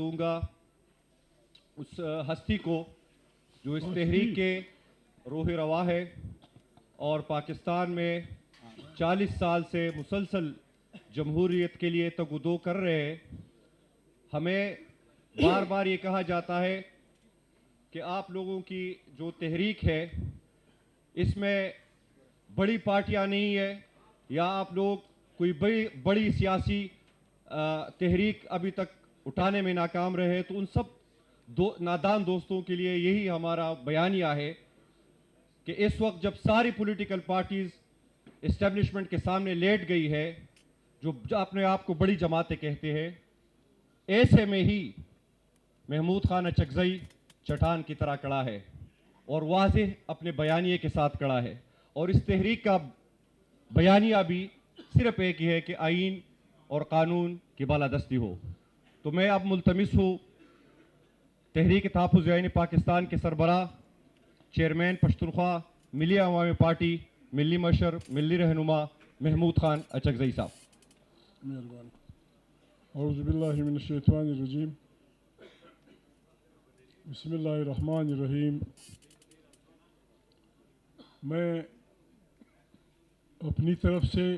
دوں گا اس ہستی کو جو اس تحریک کے روح رواں ہے اور پاکستان میں 40 سال سے مسلسل جمہوریت کے لیے تگودو کر رہے ہیں. ہمیں بار بار یہ کہا جاتا ہے کہ آپ لوگوں کی جو تحریک ہے اس میں بڑی پارٹیاں نہیں ہے یا آپ لوگ کوئی بڑی سیاسی تحریک ابھی تک اٹھانے میں ناکام رہے. تو ان سب نادان دوستوں کے لیے یہی ہمارا بیانیہ ہے کہ اس وقت جب ساری پولیٹیکل پارٹیز اسٹیبلشمنٹ کے سامنے لیٹ گئی ہے, جو اپنے آپ کو بڑی جماعتیں کہتے ہیں, ایسے میں ہی محمود خان اچکزئی چٹان کی طرح کڑا ہے اور واضح اپنے بیانیے کے ساتھ کڑا ہے. اور اس تحریک کا بیانیہ بھی صرف ایک ہی ہے کہ آئین اور قانون کی بالادستی ہو. تو میں اب ملتمس ہوں تحریک تحفظ آئین پاکستان کے سربراہ, چیئرمین پشتونخوا ملی عوامی پارٹی, ملی مشر, ملی رہنما محمود خان اچکزئی صاحب. اعوذ باللہ من الشیطان الرجیم. بسم اللہ الرحمن الرحیم. میں اپنی طرف سے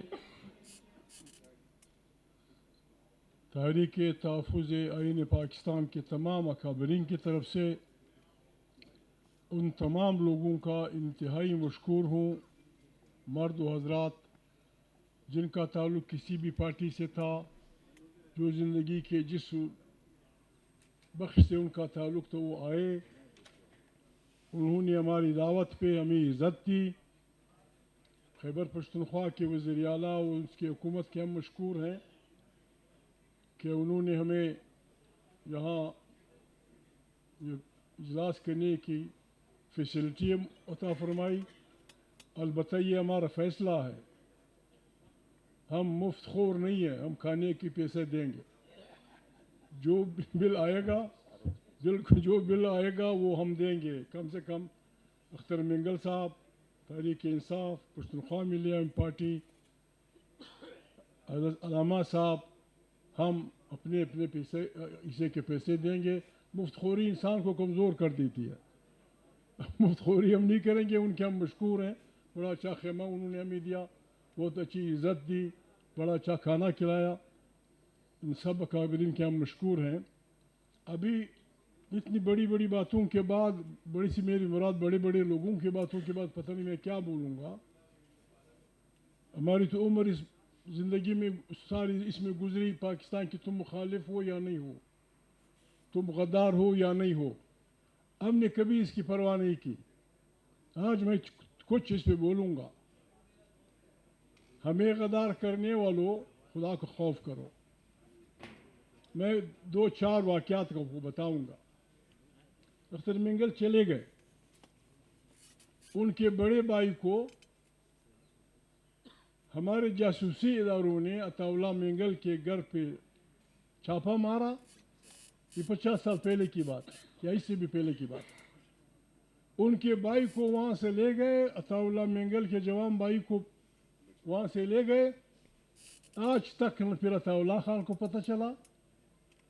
تحریک تحفظ آئین پاکستان کے تمام اکابرین کی طرف سے ان تمام لوگوں کا انتہائی مشکور ہوں, مرد و حضرات جن کا تعلق کسی بھی پارٹی سے تھا, جو زندگی کے جس بخش سے ان کا تعلق تو وہ آئے, انہوں نے ہماری دعوت پہ ہمیں عزت دی. خیبر پختونخوا کے وزیر اعلیٰ اور اس کی حکومت کے ہم مشکور ہیں کہ انہوں نے ہمیں یہاں اجلاس کرنے کی فیسلٹی عطا فرمائی. البتہ یہ ہمارا فیصلہ ہے, ہم مفت خور نہیں ہیں, ہم کھانے کے پیسے دیں گے. جو بل آئے گا وہ ہم دیں گے. کم سے کم اختر منگل صاحب, تحریک انصاف, پشتونخوا ملی عوامی پارٹی, علامہ صاحب, ہم اپنے پیسے حصے کے پیسے دیں گے. مفت خوری انسان کو کمزور کر دیتی ہے. مفت خوری ہم نہیں کریں گے. ان کے ہم مشکور ہیں. بڑا اچھا خیمہ انہوں نے ہمیں دیا, بہت اچھی عزت دی, بڑا اچھا کھانا کھلایا. ان سب اکابرین کے ہم مشکور ہیں. ابھی اتنی بڑی باتوں کے بعد, بڑی سی میری مراد بڑے لوگوں کی باتوں کے بعد پتہ نہیں میں کیا بولوں گا. ہماری تو عمر اس زندگی میں ساری اس میں گزری, پاکستان کی تم مخالف ہو یا نہیں ہو, تم غدار ہو یا نہیں ہو, ہم نے کبھی اس کی پرواہ نہیں کی. آج میں کچھ اس پہ بولوں گا. ہمیں غدار کرنے والوں خدا کو خوف کرو. میں 2-4 واقعات کو بتاؤں گا. اختر منگل چلے گئے, ان کے بڑے بھائی کو ہمارے جاسوسی اداروں نے عطا اللہ منگل کے گھر پہ چھاپا مارا. یہ 50 سال پہلے کی بات ہے یا اس سے بھی پہلے کی بات ہے. ان کے بھائی کو وہاں سے لے گئے, عطا اللہ منگل کے جوان بھائی کو وہاں سے لے گئے. آج تک نہ پھر عطا اللہ خان کو پتہ چلا,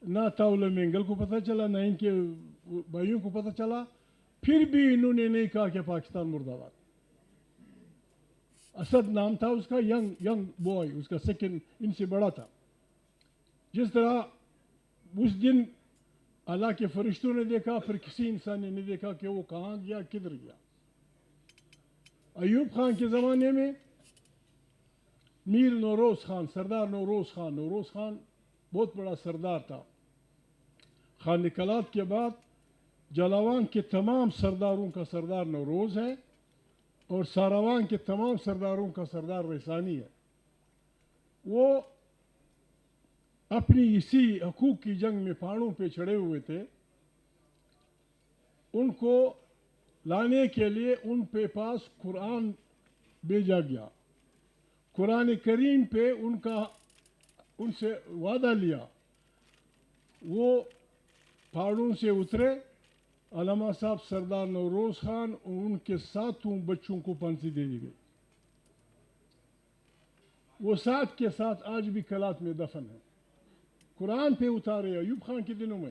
نہ عطا اللہ منگل کو پتہ چلا, نہ ان کے بھائیوں کو پتہ چلا. پھر بھی انہوں نے نہیں کہا کہ پاکستان مرد آباد. اسد نام تھا اس کا, ینگ بوائے, اس کا سیکنڈ ان سے بڑا تھا. جس طرح اس دن اللہ کے فرشتوں نے دیکھا, پھر کسی انسان نے نہیں دیکھا کہ وہ کہاں گیا, کدھر گیا. ایوب خان کے زمانے میں میر نوروز خان, سردار نوروز خان بہت بڑا سردار تھا. خانقلات کے بعد جلاوان کے تمام سرداروں کا سردار نوروز ہے, اور ساروان کے تمام سرداروں کا سردار رحسانی ہے. وہ اپنی اسی حقوق کی جنگ میں پہاڑوں پہ چڑھے ہوئے تھے. ان کو لانے کے لیے ان پہ پاس قرآن بھیجا گیا. قرآن کریم پہ ان سے وعدہ لیا. وہ پہاڑوں سے اترے. علامہ صاحب سردار نوروز خان اور ان کے 7 بچوں کو پھانسی دے دی گئی. وہ 7 کے 7 آج بھی کلات میں دفن ہیں. قرآن پہ اتارے ایوب خان کے دنوں میں.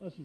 80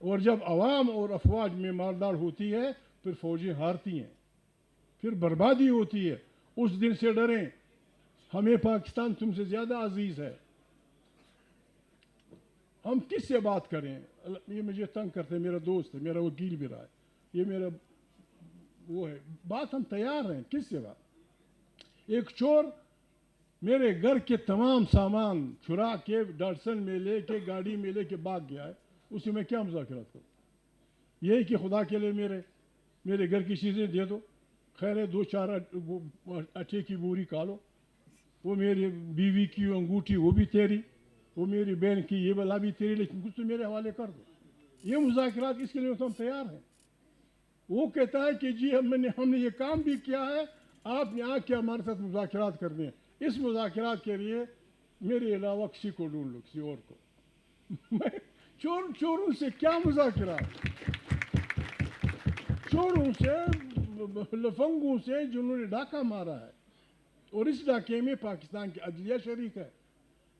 اور جب عوام اور افواج میں مالدار ہوتی ہے پھر فوجیں ہارتی ہیں، پھر بربادی ہوتی ہے. اس دن سے ڈریں. ہمیں پاکستان تم سے زیادہ عزیز ہے. ہم کس سے بات کریں؟ یہ مجھے تنگ کرتے ہیں، میرا دوست ہے، میرا وکیل بھی رہا ہے، یہ میرا وہ ہے. بات ہم تیار ہیں، کس سے بات؟ ایک چور میرے گھر کے تمام سامان چرا کے ڈاٹسن میں لے کے گاڑی میں لے کے بھاگ گیا ہے، اس سے میں کیا مذاکرات کروں؟ یہی کہ خدا کے لیے میرے گھر کی چیزیں دے دو، خیر ہے 2-4 اٹے کی بوری کھا لو، وہ میری بیوی کی انگوٹھی وہ بھی تیری، وہ میری بہن کی یہ بلا بھی تیری، لیکن کچھ تو میرے حوالے کر دو. یہ مذاکرات اس کے لیے تو ہم تیار ہیں. وہ کہتا ہے کہ جی ہم نے یہ کام بھی کیا ہے، آپ نے آ کے ہمارے ساتھ مذاکرات کرنے ہیں. اس مذاکرات کے لیے میرے علاوہ کسی کو ڈھونڈ لو، کسی اور کو. میں چوروں سے کیا مذاکرات؟ چوروں سے، لفنگوں سے جنہوں نے ڈاکہ مارا ہے، اور اس ڈاکے میں پاکستان کی عدلیہ شریک ہے،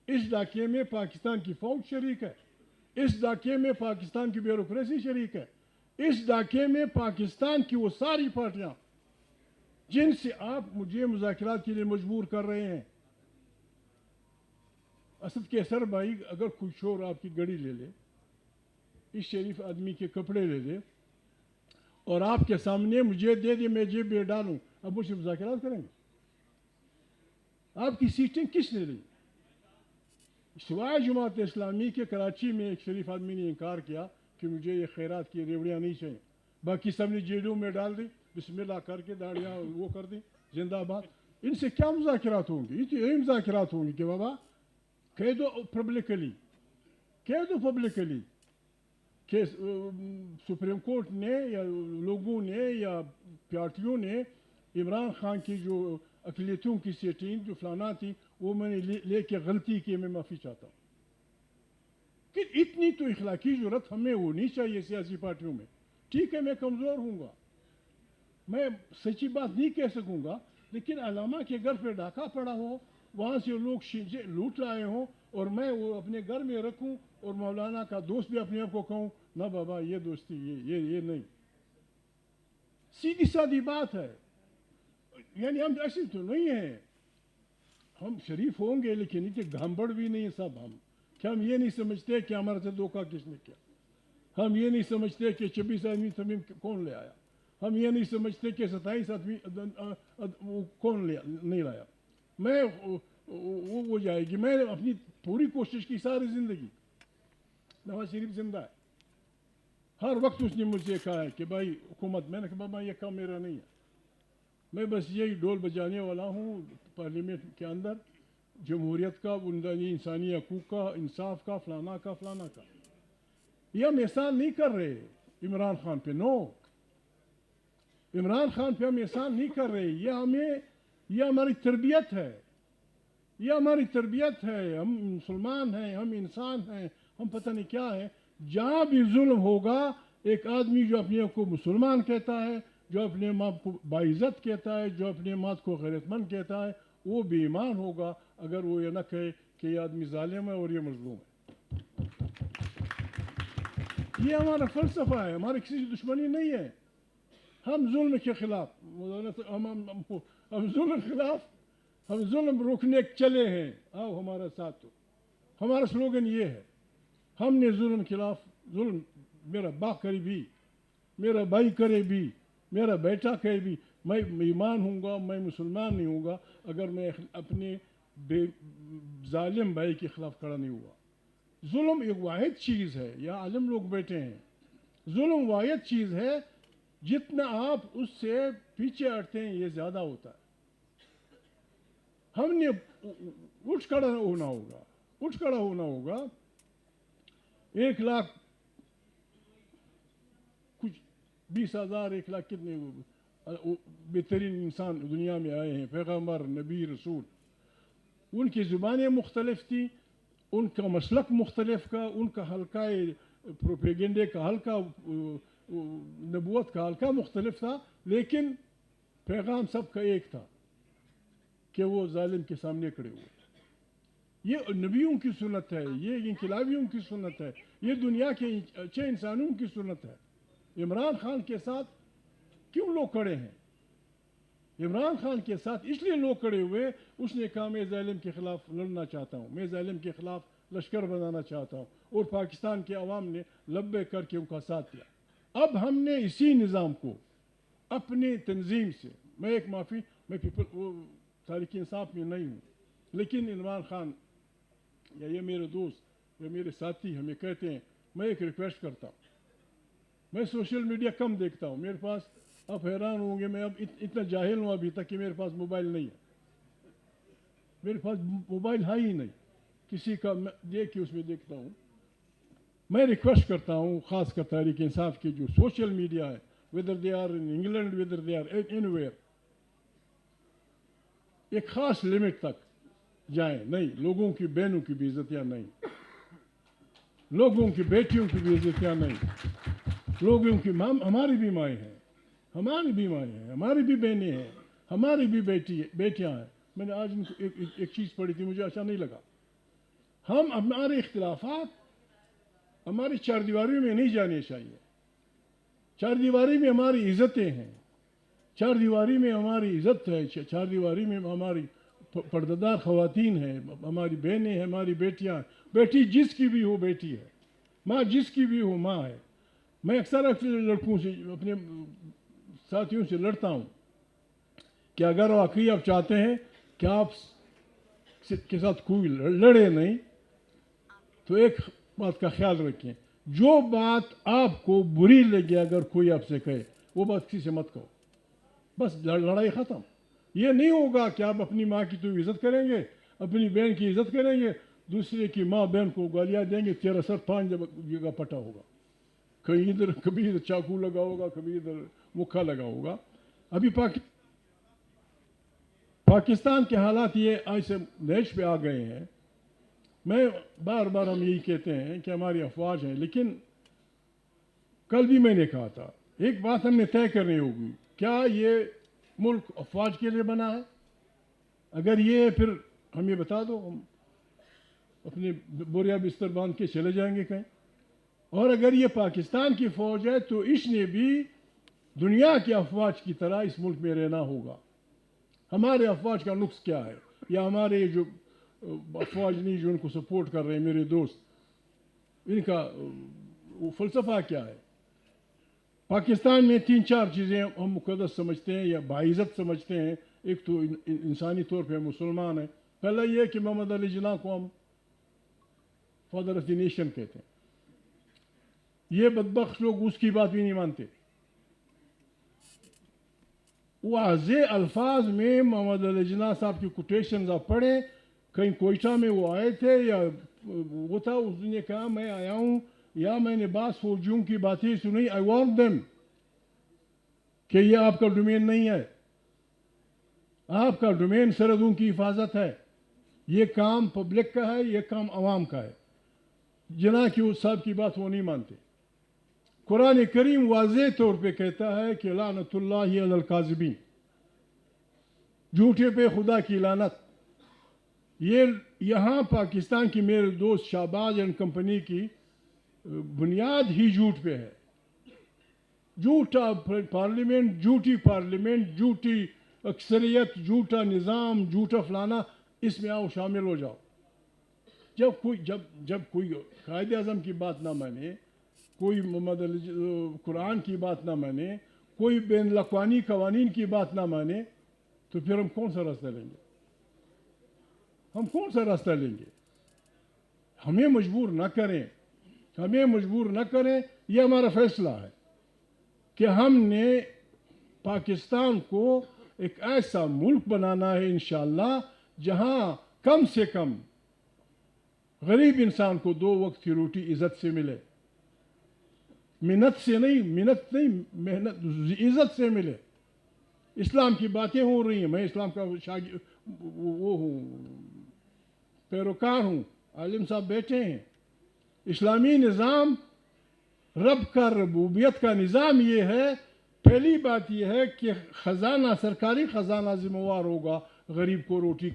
اس ڈاکے میں پاکستان کی فوج شریک ہے، اس ڈاکے میں پاکستان کی بیوروکریسی شریک ہے، اس ڈاکے میں پاکستان کی وہ ساری پارٹیاں جن سے آپ مجھے مذاکرات کے لیے مجبور کر رہے ہیں. اسد کیسر بھائی، اگر کوئی چور آپ کی گڑی لے لے، اس شریف آدمی کے کپڑے لے لے اور آپ کے سامنے مجھے دے دے، میں جیب میں ڈالوں، اب مجھ سے مذاکرات کریں گے؟ آپ کی سیٹیں کس نے لی؟ سوائے جماعت اسلامی کے کراچی میں ایک شریف آدمی نے انکار کیا کہ مجھے یہ خیرات کی ریوڑیاں نہیں چاہیے، باقی سب نے جیلوں میں ڈال دی، بسم اللہ کر کے داڑیاں وہ کر دی، زندہ باد. ان سے کیا مذاکرات ہوں گی؟ یہ تو یہی مذاکرات ہوں گی کہ بابا کہہ دو پبلکلی کہ سپریم کورٹ نے یا لوگوں نے یا پارٹیوں نے عمران خان کی جو اقلیتوں کی سیٹیں جو فلانا تھی وہ میں نے لے کے غلطی کی، میں معافی چاہتا ہوں. کہ اتنی تو اخلاقی ضرورت ہمیں ہونی چاہیے سیاسی پارٹیوں میں. ٹھیک ہے میں کمزور ہوں گا، میں سچی بات نہیں کہہ سکوں گا، لیکن علامہ کے گھر پہ ڈاکہ پڑا ہو، وہاں سے لوگ لوٹ لائے ہوں اور میں وہ اپنے گھر میں رکھوں اور مولانا کا دوست بھی اپنے آپ کو کہوں نہ بابا یہ دوستی یہ نہیں. سیدھی سادی بات ہے. یعنی ہم ایسے تو نہیں ہیں، ہم شریف ہوں گے لیکن اتنے گھامبڑ بھی نہیں سب. ہم یہ نہیں سمجھتے کہ ہمارے سے دھوکہ کس نے کیا، ہم یہ نہیں سمجھتے کہ 26 آدمی تمیم کون لے آیا، ہم یہ نہیں سمجھتے کہ 27 آدمی کون نہیں لایا. میں وہ جائے گی. میں اپنی پوری کوشش کی ساری زندگی. نواز شریف زندہ ہے، ہر وقت اس نے مجھ سے کہا ہے کہ بھائی حکومت، میں نے کہا بابا یہ کام میرا نہیں ہے، میں بس یہی ڈول بجانے والا ہوں پارلیمنٹ کے اندر، جمہوریت کا، انسانی حقوق کا، انصاف کا، فلانا کا. یہ ہم احسان نہیں کر رہے عمران خان پہ، نو، عمران خان پہ ہم احسان نہیں کر رہے. یہ ہماری تربیت ہے، یہ ہماری تربیت ہے. ہم مسلمان ہیں، ہم انسان ہیں، ہم پتہ نہیں کیا ہے. جہاں بھی ظلم ہوگا، ایک آدمی جو اپنے آپ کو مسلمان کہتا ہے، جو اپنے ماں کو باعزت کہتا ہے، جو اپنے ماں کو غیرت مند کہتا ہے، وہ بے ایمان ہوگا اگر وہ یہ نہ کہے کہ یہ آدمی ظالم ہے اور یہ مظلوم ہے. یہ ہمارا فلسفہ ہے، ہماری کسی سے دشمنی نہیں ہے. ہم ظلم کے خلاف، ہم ظلم روکنے چلے ہیں، آؤ ہمارا ساتھ. تو ہمارا سلوگن یہ ہے، ہم نے ظلم خلاف، ظلم میرا باپ کرے بھی، میرا بھائی کرے بھی، میرا بیٹا کرے بھی، میں ایمان ہوں گا، میں مسلمان نہیں ہوں گا اگر میں اپنے ظالم بھائی کے خلاف کھڑا نہیں ہوا. ظلم ایک واحد چیز ہے، یا عالم لوگ بیٹھے ہیں، ظلم واحد چیز ہے، جتنا آپ اس سے پیچھے ہٹتے ہیں یہ زیادہ ہوتا ہے. ہم نے اٹھ کھڑا ہونا ہوگا. 1 لاکھ کچھ 20,000 1 لاکھ کتنے بہترین انسان دنیا میں آئے ہیں، پیغمبر، نبی، رسول. ان کی زبانیں مختلف تھیں، ان کا مسلک مختلف کا، ان کا حلقہ پروپیگنڈے کا حلقہ، نبوت کا حلقہ مختلف تھا، لیکن پیغام سب کا ایک تھا کہ وہ ظالم کے سامنے کھڑے ہوئے. یہ نبیوں کی سنت ہے, یہ انقلابیوں کی سنت ہے, یہ دنیا کے اچھے انسانوں کی سنت ہے. عمران خان کے ساتھ کیوں لوگ کھڑے ہیں؟ عمران خان کے ساتھ اس لیے لوگ کھڑے ہوئے, اس نے کہا میں ظالم کے خلاف لڑنا چاہتا ہوں, میں ظالم کے خلاف لشکر بنانا چاہتا ہوں, اور پاکستان کے عوام نے لبے کر کے ان کا ساتھ دیا. اب ہم نے اسی نظام کو اپنی تنظیم سے, میں ایک معافی, میں تحریک انصاف میں نہیں ہوں, لیکن عمران خان یا یہ میرے دوست یا میرے ساتھی ہمیں کہتے ہیں, میں ایک ریکویسٹ کرتا ہوں, میں سوشل میڈیا کم دیکھتا ہوں, میرے پاس, آپ حیران ہوں گے, میں اب اتنا جاہل ہوں ابھی تک کہ میرے پاس موبائل نہیں ہے, میرے پاس موبائل ہے ہی نہیں, کسی کا دیکھ کے اس میں دیکھتا ہوں. میں ریکویسٹ کرتا ہوں خاص کر تحریک انصاف کی جو سوشل میڈیا ہے, whether they are in England, whether they are anywhere, ایک خاص لمٹ تک جائیں. نہیں, لوگوں کی بہنوں کی بھی عزتیاں نہیں, لوگوں کی بیٹیوں کی بھی عزتیاں نہیں, لوگوں کی ہماری بھی مائیں ہیں, ہماری بھی مائیں ہیں, ہماری بھی بہنیں ہیں, ہماری بھی بیٹیاں ہیں. میں نے آج ایک چیز پڑھی تھی, مجھے اچھا نہیں لگا. ہم ہمارے اختلافات ہماری چار دیواریوں میں نہیں جانے چاہیے. چار دیواری میں ہماری عزتیں ہیں, چار دیواری میں ہماری عزت ہے, چار دیواری میں ہماری پردہ خواتین ہیں, ہماری بہنیں ہیں, ہماری بیٹیاں ہیں. بیٹی جس کی بھی ہو بیٹی ہے, ماں جس کی بھی ہو ماں ہے. میں اکثر لڑکوں سے, اپنے ساتھیوں سے لڑتا ہوں کہ اگر واقعی آپ چاہتے ہیں کہ آپ کے ساتھ کوئی لڑے نہیں, تو ایک بات کا خیال رکھیں, جو بات آپ کو بری لگے اگر کوئی آپ سے کہے, وہ بات کسی سے مت کہو, بس لڑائی ختم. یہ نہیں ہوگا کہ آپ اپنی ماں کی تو عزت کریں گے, اپنی بہن کی عزت کریں گے, دوسرے کی ماں بہن کو گالیاں دیں گے, تیرا سر 5 جگہ پٹا ہوگا, کہیں ادھر, کبھی ادھر چاقو لگا ہوگا, کبھی ادھر مکھا لگا ہوگا. ابھی پاکستان کے حالات یہ ایسے نیچ پہ آ گئے ہیں. میں بار بار ہم یہی کہتے ہیں کہ ہماری افواج ہیں, لیکن کل بھی میں نے کہا تھا, ایک بات ہم نے طے کرنی ہوگی, کیا یہ ملک افواج کے لیے بنا ہے؟ اگر یہ ہے, پھر ہم یہ بتا دو, ہم اپنے بوریا بستر باندھ کے چلے جائیں گے کہیں. اور اگر یہ پاکستان کی فوج ہے تو اس نے بھی دنیا کی افواج کی طرح اس ملک میں رہنا ہوگا. ہمارے افواج کا نقص کیا ہے, یا ہمارے جو افواج نہیں جو ان کو سپورٹ کر رہے ہیں میرے دوست, ان کا وہ فلسفہ کیا ہے؟ پاکستان میں 3-4 چیزیں ہم مقدس سمجھتے ہیں یا باعزت سمجھتے ہیں. ایک تو انسانی طور پہ مسلمان ہیں. پہلا یہ کہ محمد علی جناح کو ہم فادر آف دی نیشن کہتے ہیں. یہ بدبخت لوگ اس کی بات بھی نہیں مانتے. واضح الفاظ میں محمد علی جناح صاحب کی کوٹیشنز آپ پڑھیں, کہیں کوئٹہ میں وہ آئے تھے یا وہ تھا, اس نے کہا میں آیا ہوں یا میں نے بعض فوجیوں کی باتیں سنی, آئی وارن دیم کہ یہ آپ کا ڈومین نہیں ہے, آپ کا ڈومین سرحدوں کی حفاظت ہے, یہ کام پبلک کا ہے, یہ کام عوام کا ہے. جناح کی صاحب کی بات وہ نہیں مانتے. قرآن کریم واضح طور پہ کہتا ہے کہ لعنت اللہ علی الکاذبین, جھوٹے پہ خدا کی لعنت. یہ یہاں پاکستان کی میرے دوست شہباز اینڈ کمپنی کی بنیاد ہی جھوٹ پہ ہے. جھوٹا پارلیمنٹ, جھوٹی پارلیمنٹ, جھوٹی اکثریت, جھوٹا نظام, جھوٹا فلانا, اس میں آؤ شامل ہو جاؤ. جب کوئی قائد اعظم کی بات نہ مانے, کوئی محمد علی قرآن کی بات نہ مانے, کوئی بین الاقوامی قوانین کی بات نہ مانے, تو پھر ہم کون سا راستہ لیں گے؟ ہم کون سا راستہ لیں گے؟ ہمیں مجبور نہ کریں, ہمیں مجبور نہ کریں. یہ ہمارا فیصلہ ہے کہ ہم نے پاکستان کو ایک ایسا ملک بنانا ہے انشاءاللہ جہاں کم سے کم غریب انسان کو 2 وقت کی روٹی عزت سے ملے. منت سے نہیں, محنت عزت سے ملے. اسلام کی باتیں ہو رہی ہیں, میں اسلام کا وہ ہوں, پیروکار ہوں, عالم صاحب بیٹھے ہیں. اسلامی نظام, رب کا ربوبیت کا نظام یہ ہے, پہلی بات یہ ہے کہ خزانہ, سرکاری خزانہ ذمہ وار ہوگا غریب کو روٹی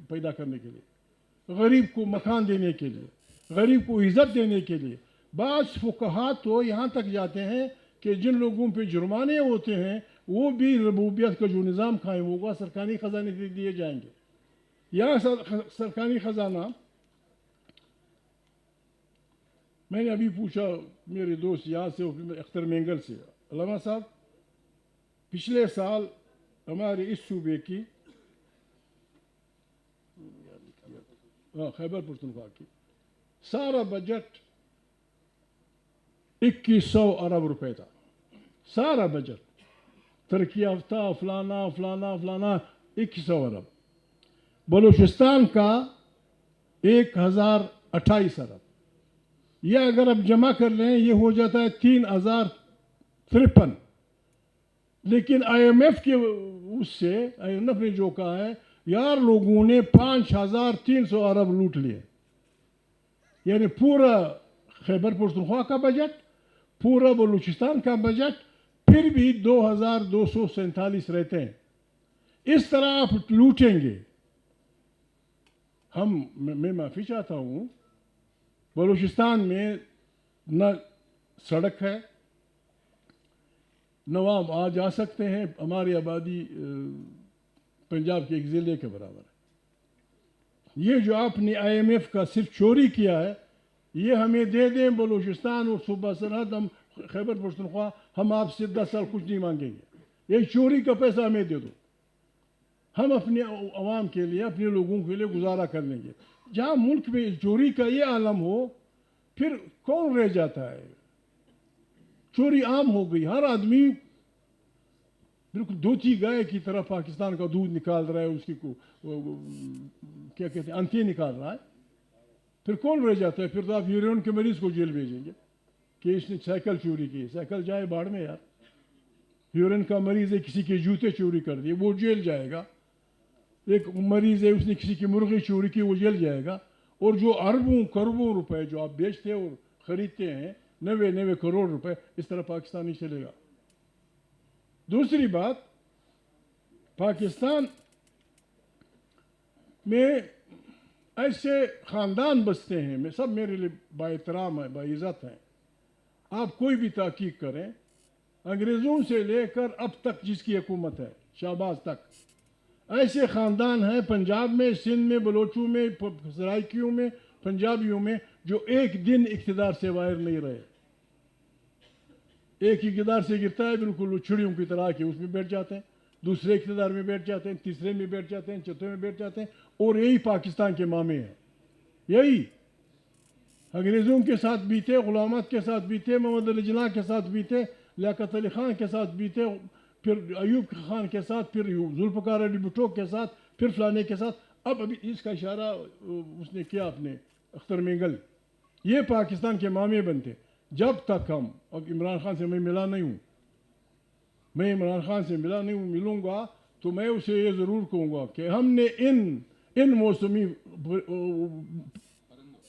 پیدا کرنے کے لیے. غریب کو مکان دینے کے لیے, غریب کو عزت دینے کے لیے. بعض فقہا تو یہاں تک جاتے ہیں کہ جن لوگوں پہ جرمانے ہوتے ہیں وہ بھی ربوبیت کا جو نظام قائم ہوگا سرکاری خزانے سے دیے جائیں گے. یہاں سرکاری خزانہ, میں نے ابھی پوچھا میرے دوست یہاں سے اختر مینگل سے, علامہ صاحب پچھلے سال ہمارے اس صوبے کی خیبر پختونخوا کی سارا بجٹ 2100 ارب روپے تھا. سارا بجٹ ترقی یافتہ فلانا فلانا فلانا 2100 ارب. بلوچستان کا 1028 ارب. یہ اگر آپ جمع کر لیں یہ ہو جاتا ہے 3053. لیکن آئی ایم ایف کے اس سے آئی ایم ایف نے جو کہا ہے یار لوگوں نے 5300 ارب لوٹ لیے. یعنی پورا خیبر پختونخوا کا بجٹ, پورا بلوچستان کا بجٹ, پھر بھی 2247 رہتے ہیں. اس طرح آپ لوٹیں گے. میں معافی چاہتا ہوں, بلوچستان میں نہ سڑک ہے, نواب آ جا سکتے ہیں, ہماری آبادی پنجاب کے ایک ضلع کے برابر ہے. یہ جو آپ نے آئی ایم ایف کا صرف چوری کیا ہے یہ ہمیں دے دیں بلوچستان اور صوبہ سرحد, ہم خیبر پختونخوا, ہم آپ سے 10 سال کچھ نہیں مانگیں گے. یہ چوری کا پیسہ ہمیں دے دو, ہم اپنے عوام کے لیے اپنے لوگوں کے لیے گزارا کر لیں گے. جہاں ملک میں چوری کا یہ عالم ہو پھر کون رہ جاتا ہے؟ چوری عام ہو گئی. ہر آدمی بالکل دھوتی گائے کی طرح پاکستان کا دودھ نکال رہا ہے, اس کی کیا کہتے ہیں انتیں نکال رہا ہے. پھر کون رہ جاتا ہے؟ پھر تو آپ یورین کے مریض کو جیل بھیجیں گے کہ اس نے سائیکل چوری کی. سائیکل جائے باڑ میں یار. یورین کا مریض ہے کسی کے جوتے چوری کر دیے وہ جیل جائے گا. ایک مریض ہے اس نے کسی کی مرغی چوری کی وہ جیل جائے گا. اور جو اربوں کروڑوں روپے جو آپ بیچتے اور خریدتے ہیں 90 کروڑ روپے, اس طرح پاکستان نہیں چلے گا. دوسری بات, پاکستان میں ایسے خاندان بستے ہیں, میں سب میرے لیے با احترام ہے, با عزت ہیں. آپ کوئی بھی تحقیق کریں, انگریزوں سے لے کر اب تک جس کی حکومت ہے شہباز تک, ایسے خاندان ہیں پنجاب میں, سندھ میں, بلوچوں میں, سرائکیوں میں, پنجابیوں میں, جو ایک دن اقتدار سے باہر نہیں رہے. ایک اقتدار سے گرتا ہے بالکل وہ چڑیوں کی طرح کہ اس میں بیٹھ جاتے ہیں, دوسرے اقتدار میں بیٹھ جاتے ہیں, تیسرے میں بیٹھ جاتے ہیں, چوتھے میں بیٹھ جاتے ہیں. اور یہی پاکستان کے مامے ہیں. یہی انگریزوں کے ساتھ بیتے, غلامت کے ساتھ بیتے, محمد علی جناح کے ساتھ بیتے, لیاقت علی خان کے ساتھ بیتے, پھر ایوب خان کے ساتھ, پھر ذوالفقار علی بھٹو کے ساتھ, پھر فلانے کے ساتھ. اب ابھی اس کا اشارہ اس نے کیا اپنے اختر مینگل. یہ پاکستان کے مامے بنتے. جب تک ہم, اب عمران خان سے میں ملا نہیں ہوں, میں عمران خان سے ملا نہیں ہوں, ملوں گا تو میں اسے یہ ضرور کہوں گا کہ ہم نے ان موسمی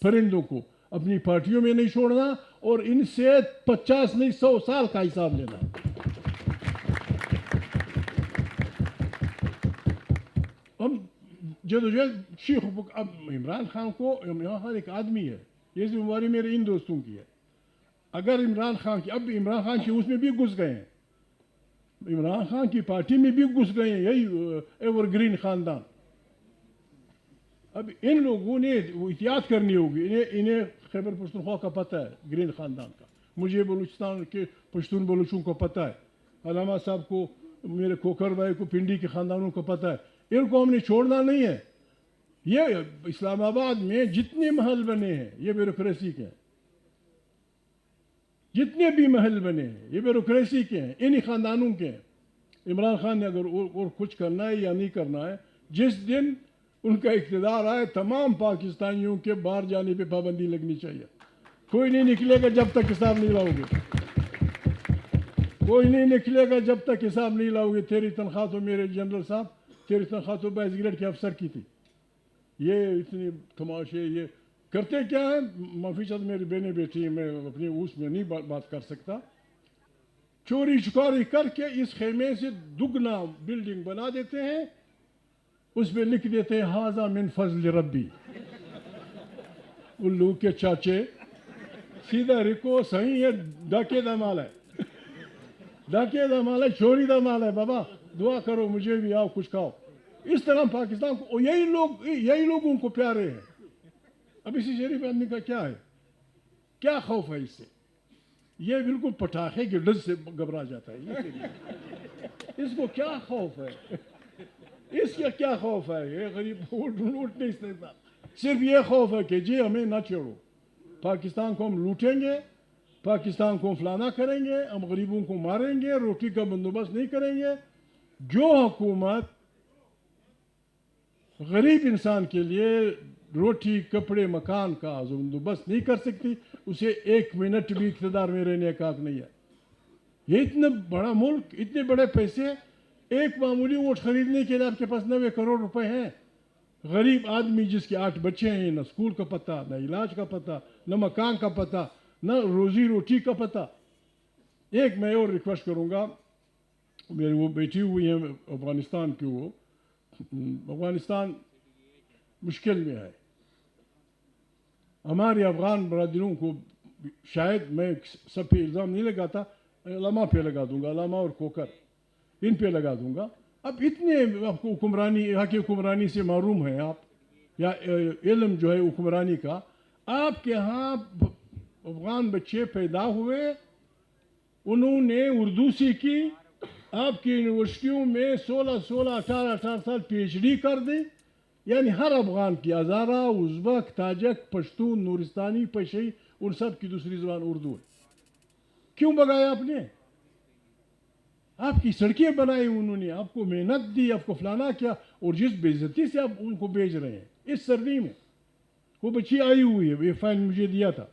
پرندوں کو اپنی پارٹیوں میں نہیں چھوڑنا اور ان سے 50 نہیں 100 سال کا حساب لینا. ہم جدوجہد شیخ, اب عمران خان ایک آدمی ہے, یہ ذمہ داری میرے ان دوستوں کی ہے. اگر عمران خان کی, اب عمران خان کی اس میں بھی گھس گئے ہیں, عمران خان کی پارٹی میں بھی گھس گئے ہیں یہی ایور گرین خاندان. اب ان لوگوں نے احتیاط کرنی ہوگی. انہیں خیبر پختونخوا کا پتہ ہے, گرین خاندان کا. مجھے بلوچستان کے پشتون بلوچوں کو پتہ ہے, علامہ صاحب کو, میرے کھوکھر بھائی کو, پنڈی کے خاندانوں کو پتہ ہے. ان کو ہم نے چھوڑنا نہیں ہے. یہ اسلام آباد میں جتنے محل بنے ہیں یہ بیوروکریسی کے ہیں, جتنے بھی محل بنے ہیں یہ بیوروکریسی کے ہیں, انہی خاندانوں کے ہیں. عمران خان نے اگر اور کچھ کرنا ہے یا نہیں کرنا ہے, جس دن ان کا اقتدار آئے تمام پاکستانیوں کے باہر جانے پہ پابندی لگنی چاہیے. کوئی نہیں نکلے گا جب تک حساب نہیں لاؤ گے, کوئی نہیں نکلے گا جب تک حساب نہیں لاؤ گے. تیری تنخواہ تو میرے جنرل صاحب, تیری تنخواہ تو 22 گریڈ کے افسر کی تھی. یہ اتنی تماشے یہ کرتے کیا ہیں؟ معافی چاہتا, میری بہنیں بیٹھی ہیں, میں اپنی اس میں نہیں بات کر سکتا. چوری چکاری کر کے اس خیمے سے دگنا بلڈنگ بنا دیتے ہیں, اس پہ لکھ دیتے ہیں ہاذا من فضل ربی. الو کے چاچے سیدھا رکو صحیح یہ ڈاکے دا مال ہے، ڈاکے دا مال ہے، چوری دا مال ہے، بابا دعا کرو مجھے بھی آؤ کچھ کھاؤ. اس طرح پاکستان کو یہی لوگ ان کو پیارے ہیں. اب اسی شریف آدمی کا کیا ہے، کیا خوف ہے اس سے؟ یہ بالکل پٹاخے کے ڈر سے گھبرا جاتا ہے. اس کو کیا خوف ہے؟ اس کا کیا خوف ہے؟ یہ غریب لوٹ نہیں سکتا. صرف یہ خوف ہے کہ جی ہمیں نہ چھوڑو، پاکستان کو ہم لوٹیں گے، پاکستان کو فلانا کریں گے، ہم غریبوں کو ماریں گے، روٹی کا بندوبست نہیں کریں گے. جو حکومت غریب انسان کے لیے روٹی کپڑے مکان کا بندوبست نہیں کر سکتی، اسے 1 منٹ بھی اقتدار میں رہنے کا حق نہیں ہے. یہ اتنا بڑا ملک، اتنے بڑے پیسے، ایک معمولی ووٹ خریدنے کے لیے آپ کے پاس 90 کروڑ روپے ہیں. غریب آدمی جس کے 8 بچے ہیں، نہ اسکول کا پتہ، نہ علاج کا پتہ، نہ مکان کا پتہ، نہ روزی روٹی کا پتہ. ایک میں اور ریکویسٹ کروں گا، میری وہ بیٹی ہوئی ہیں افغانستان کی، وہ افغانستان مشکل میں ہے. ہمارے افغان برادروں کو شاید میں سب پہ الزام نہیں لگاتا، علماء پہ لگا دوں گا، علماء اور کوکر ان پہ لگا دوں گا. اب اتنے آپ کو حکمرانی، یہاں کی حکمرانی سے معروم ہیں آپ، یا علم جو ہے حکمرانی کا. آپ کے ہاں افغان بچے پیدا ہوئے، انہوں نے اردو سیکھی، آپ کی یونیورسٹیوں میں 16 18 سال پی ایچ ڈی کر دی. یعنی ہر افغان کی، ہزارہ، ازبک، تاجک، پشتون، نورستانی، پشئی، ان سب کی دوسری زبان اردو ہے. کیوں بگایا آپ نے؟ آپ کی سڑکیں بنائی انہوں نے، آپ کو محنت دی، آپ کو فلانا کیا، اور جس بے عزتی سے آپ ان کو بھیج رہے ہیں اس سردی میں. وہ بچی آئی ہوئی ہے، یہ فائن مجھے دیا تھا.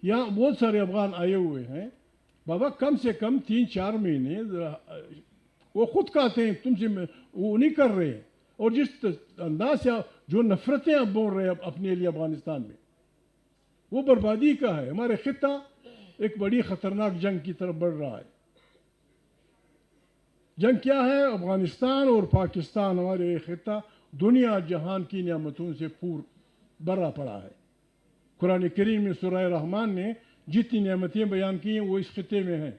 یہاں بہت سارے افغان آئے ہوئے ہیں. بابا کم سے کم 3-4 مہینے وہ خود کہتے ہیں تم سے وہ نہیں کر رہے ہیں. اور جس انداز سے جو نفرتیں اب بول رہے ہیں اپنے لیے افغانستان میں، وہ بربادی کا ہے. ہمارے خطہ ایک بڑی خطرناک جنگ کی طرف بڑھ رہا ہے. جنگ کیا ہے؟ افغانستان اور پاکستان، ہمارے خطہ دنیا جہان کی نعمتوں سے بھرا پڑا ہے. قرآن کریم میں سورہ رحمان نے جتنی نعمتیں بیان کی ہیں وہ اس خطے میں ہیں.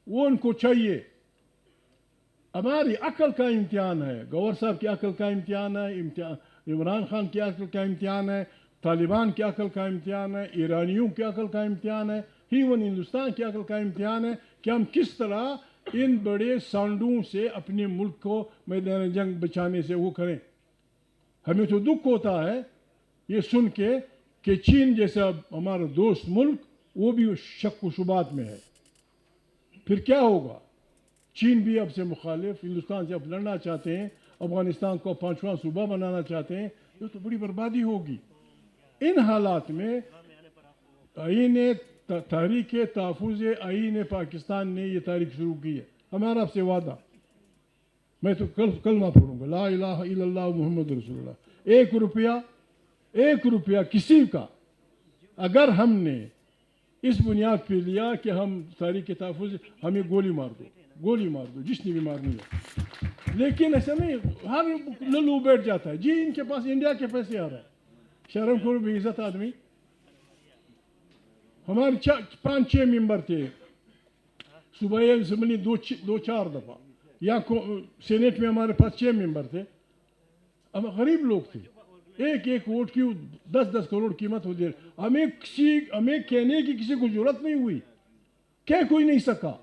وہ ان کو چاہیے. ہماری عقل کا امتحان ہے، گور صاحب کی عقل کا امتحان ہے، عمران خان کی عقل کا امتحان ہے، طالبان کی عقل کا امتحان ہے، ایرانیوں کی عقل کا امتحان ہے، ایون ہندوستان کی عقل کا امتحان ہے کہ ہم کس طرح ان بڑے سانڈوں سے اپنے ملک کو میدان جنگ بچانے سے وہ کریں. ہمیں تو دکھ ہوتا ہے یہ سن کے کہ چین جیسا ہمارا دوست ملک وہ بھی شک و شبہات میں ہے. پھر کیا ہوگا؟ چین بھی اب سے مخالف، ہندوستان سے اب لڑنا چاہتے ہیں، افغانستان کو 5واں صوبہ بنانا چاہتے ہیں. یہ تو بڑی بربادی ہوگی. ان حالات میں آئین تحریک تحفظ آئین پاکستان نے یہ تاریخ شروع کی ہے. ہمارا آپ سے وعدہ، میں تو کلمہ پڑھوں گا، لا الہ الا اللہ محمد رسول اللہ. 1 روپیہ کسی کا اگر ہم نے اس بنیاد پہ لیا کہ ہم تحریک تحفظ، ہمیں گولی مار دو جس نے بھی مارنی ہے. لیکن ایسا نہیں، ہر للو بیٹھ جاتا ہے جی ان کے پاس انڈیا کے پیسے آ رہے ہیں. شرم کرو بے عزت آدمی. ہمارے 5-6 ممبر تھے صوبائی اسمبلی 2-4 دفعہ، یا سینیٹ میں ہمارے پاس 6 ممبر تھے. ہم غریب لوگ تھے، ایک ووٹ کی 10 کروڑ قیمت ہو. ہمیں کہنے کی کسی کو ضرورت نہیں ہوئی، کہہ کوئی نہیں سکا.